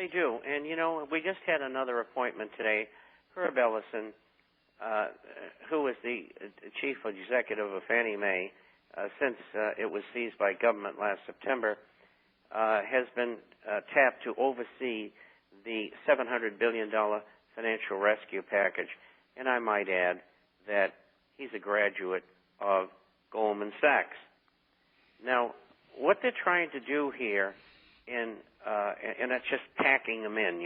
They do. And, we just had another appointment today. Herb Ellison, who was the chief executive of Fannie Mae since it was seized by government last September, has been tapped to oversee the $700 billion financial rescue package. And I might add that he's a graduate of Goldman Sachs. Now, what they're trying to do here, and it's just packing them in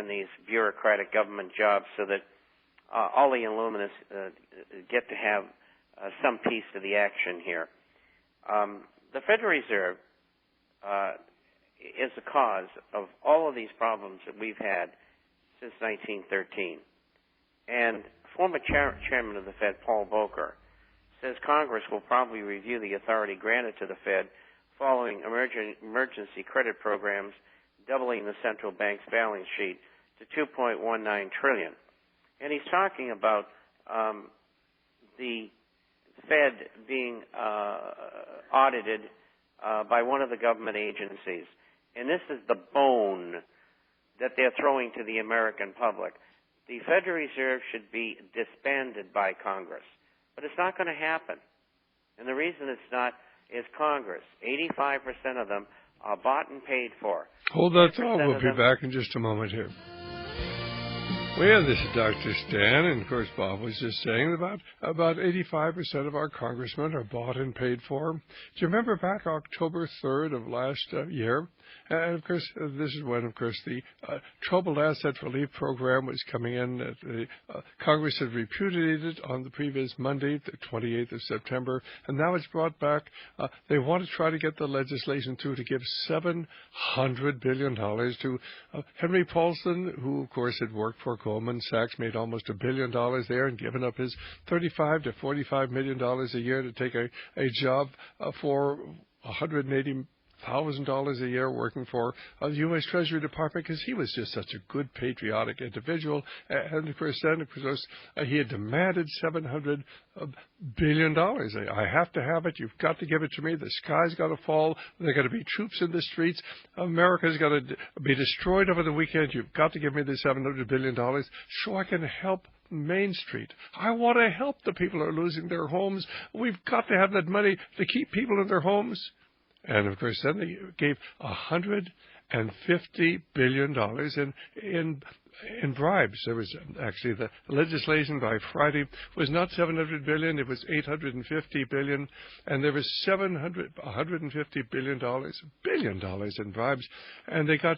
these bureaucratic government jobs so that all the Illuminists get to have some piece of the action here. The Federal Reserve is the cause of all of these problems that we've had since 1913. And former chairman of the Fed, Paul Volcker, says Congress will probably review the authority granted to the Fed following emergency credit programs, doubling the central bank's balance sheet to $2.19 trillion. And he's talking about the Fed being audited by one of the government agencies. And this is the bone that they're throwing to the American public. The Federal Reserve should be disbanded by Congress. But it's not going to happen. And the reason it's not is Congress. 85% of them are bought and paid for. Hold that thought. We'll be back in just a moment here. Well, this is Dr. Stan, and of course Bob was just saying about 85% of our congressmen are bought and paid for. Do you remember back October 3rd of last year? And of course, this is when, of course, the Troubled Asset Relief Program was coming in. Congress had repudiated on the previous Monday, the 28th of September, and now it's brought back. They want to try to get the legislation through to give $700 billion to Henry Paulson, who, of course, had worked for Goldman Sachs, made almost $1 billion there, and given up his $35 to $45 million a year to take a job for $180,000 a year working for the U.S. Treasury Department because he was just such a good, patriotic individual. And, of course, then, he had demanded $700 billion. I have to have it. You've got to give it to me. The sky's got to fall. There are going to be troops in the streets. America's got to be destroyed over the weekend. You've got to give me the $700 billion so I can help Main Street. I want to help the people who are losing their homes. We've got to have that money to keep people in their homes. And, of course, then they gave $150 billion in bribes. There was actually the legislation by Friday was not $700 billion, it was $850 billion, and there was $150 billion in bribes, and they got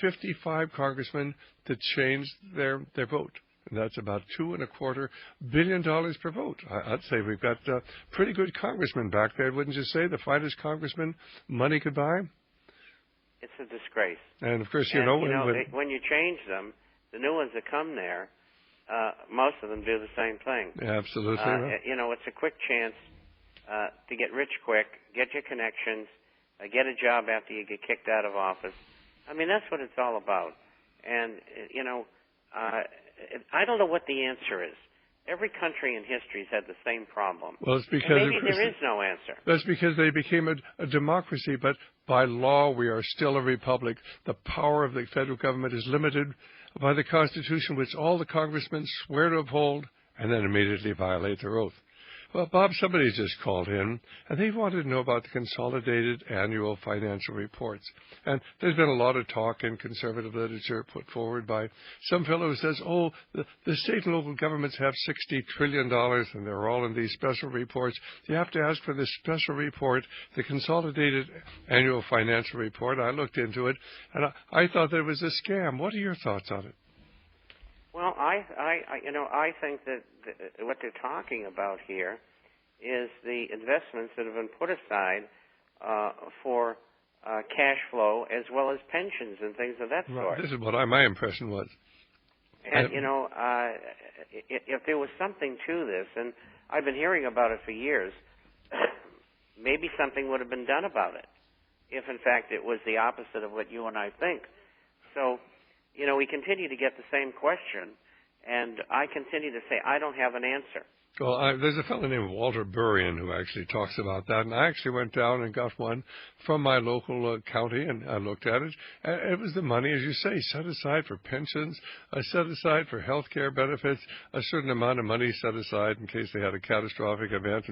55 congressmen to change their vote. And that's about $2.25 billion per vote. I'd say we've got pretty good congressmen back there, wouldn't you say? The finest congressmen money could buy. It's a disgrace. And of course, when you change them, the new ones that come there, most of them do the same thing. Absolutely. It's a quick chance to get rich quick, get your connections, get a job after you get kicked out of office. I mean, that's what it's all about. And I don't know what the answer is. Every country in history has had the same problem. Well, it's because maybe there is no answer. That's because they became a democracy, but by law we are still a republic. The power of the federal government is limited by the Constitution, which all the congressmen swear to uphold and then immediately violate their oath. Well, Bob, somebody just called in, and they wanted to know about the consolidated annual financial reports. And there's been a lot of talk in conservative literature put forward by some fellow who says, the state and local governments have $60 trillion, and they're all in these special reports. You have to ask for this special report, the consolidated annual financial report. I looked into it, and I thought that it was a scam. What are your thoughts on it? Well, I think that what they're talking about here is the investments that have been put aside for cash flow as well as pensions and things of that sort. Right. This is what my impression was. And, if there was something to this, and I've been hearing about it for years, maybe something would have been done about it if, in fact, it was the opposite of what you and I think. So, we continue to get the same question, and I continue to say I don't have an answer. Well, there's a fellow named Walter Burrian who actually talks about that, and I actually went down and got one from my local county, and I looked at it. And it was the money, as you say, set aside for pensions, set aside for health care benefits, a certain amount of money set aside in case they had a catastrophic event,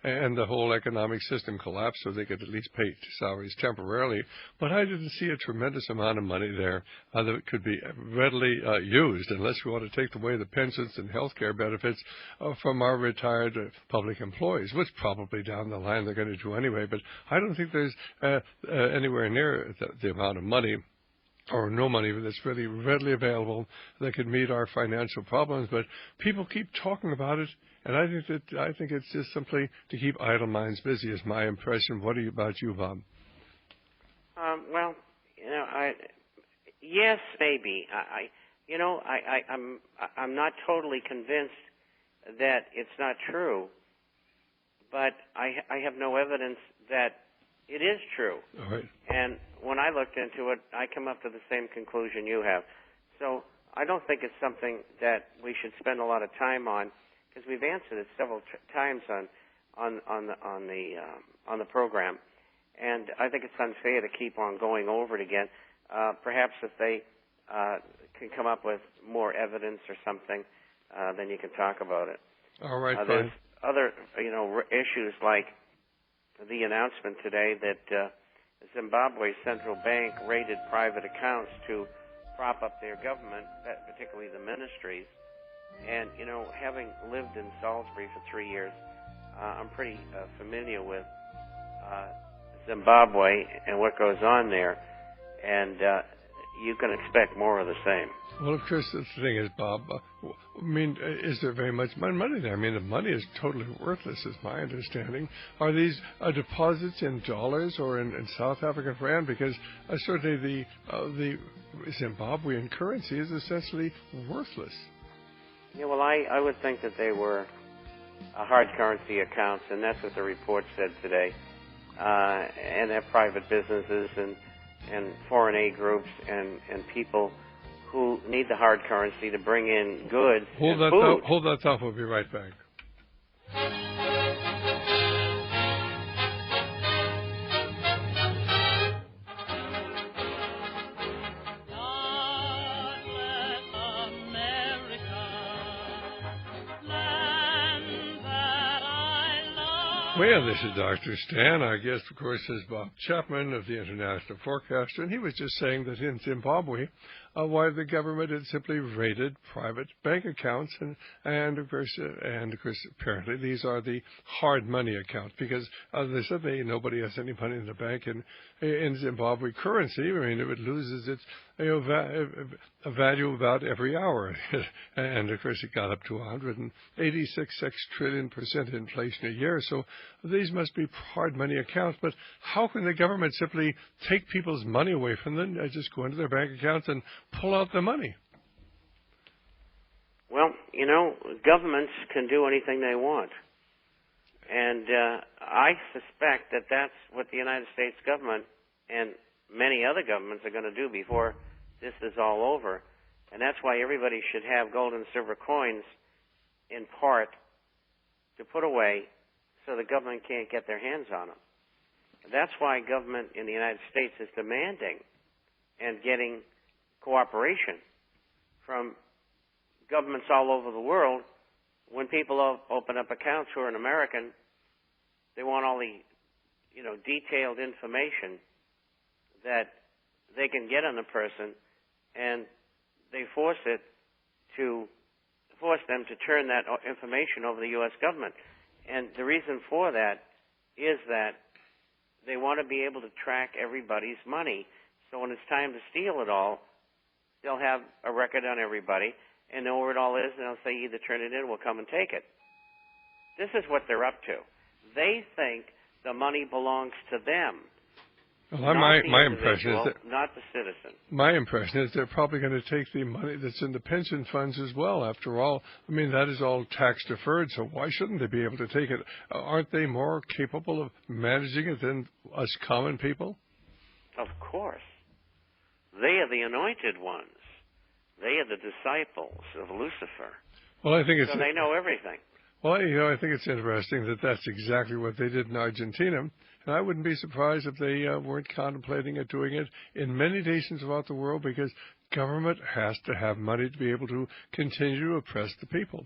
and the whole economic system collapsed so they could at least pay salaries temporarily. But I didn't see a tremendous amount of money there that could be readily used unless we want to take away the pensions and health care benefits from our retired public employees, which probably down the line they're going to do anyway. But I don't think there's anywhere near the amount of money or no money that's really readily available that could meet our financial problems. But people keep talking about it, and I think it's just simply to keep idle minds busy is my impression. What about you, Bob? Well, yes, maybe. I'm not totally convinced that it's not true, but I have no evidence that it is true. All right. And when I looked into it, I come up to the same conclusion you have. So I don't think it's something that we should spend a lot of time on, because we've answered it several times on the program, and I think it's unfair to keep on going over it again. Perhaps if they can come up with more evidence or something, then you can talk about it. All right, there's other, issues like the announcement today that Zimbabwe's central bank raided private accounts to prop up their government, particularly the ministries. And, having lived in Salisbury for 3 years, I'm pretty familiar with Zimbabwe and what goes on there. And you can expect more of the same. Well, of course, the thing is, Bob, is there very much money there? The money is totally worthless, is my understanding. Are these deposits in dollars or in South African rand? Because certainly the Zimbabwean currency is essentially worthless. Yeah, well, I would think that they were hard currency accounts, and that's what the report said today. And they're private businesses and foreign aid groups and people who need the hard currency to bring in goods and food. Hold that thought. We'll be right back. Well, this is Dr. Stan. Our guest, of course, is Bob Chapman of the International Forecaster, and he was just saying that in Zimbabwe, why the government had simply raided private bank accounts, and of course, apparently these are the hard money accounts because, as they said, nobody has any money in the bank in Zimbabwe currency. It loses its value about every hour, and of course it got up to 186 trillion% inflation a year. So these must be hard money accounts. But how can the government simply take people's money away from them, just go into their bank accounts and pull out the money? Well, governments can do anything they want. And I suspect that that's what the United States government and many other governments are going to do before this is all over. And that's why everybody should have gold and silver coins in part to put away so the government can't get their hands on them. And that's why government in the United States is demanding and getting cooperation from governments all over the world. When people open up accounts who are an American, they want all the, detailed information that they can get on the person, and they force them to turn that information over to the U.S. government. And the reason for that is that they want to be able to track everybody's money. So when it's time to steal it all, they'll have a record on everybody and know where it all is, and they'll say either turn it in or we'll come and take it. This is what they're up to. They think the money belongs to them. Well, my impression is that not the citizen. My impression is they're probably going to take the money that's in the pension funds as well. After all, that is all tax deferred, so why shouldn't they be able to take it? Aren't they more capable of managing it than us common people? Of course. They are the anointed ones. They are the disciples of Lucifer. Well, I think so they know everything. Well, I think it's interesting that that's exactly what they did in Argentina. And I wouldn't be surprised if they weren't contemplating doing it in many nations throughout the world, because government has to have money to be able to continue to oppress the people.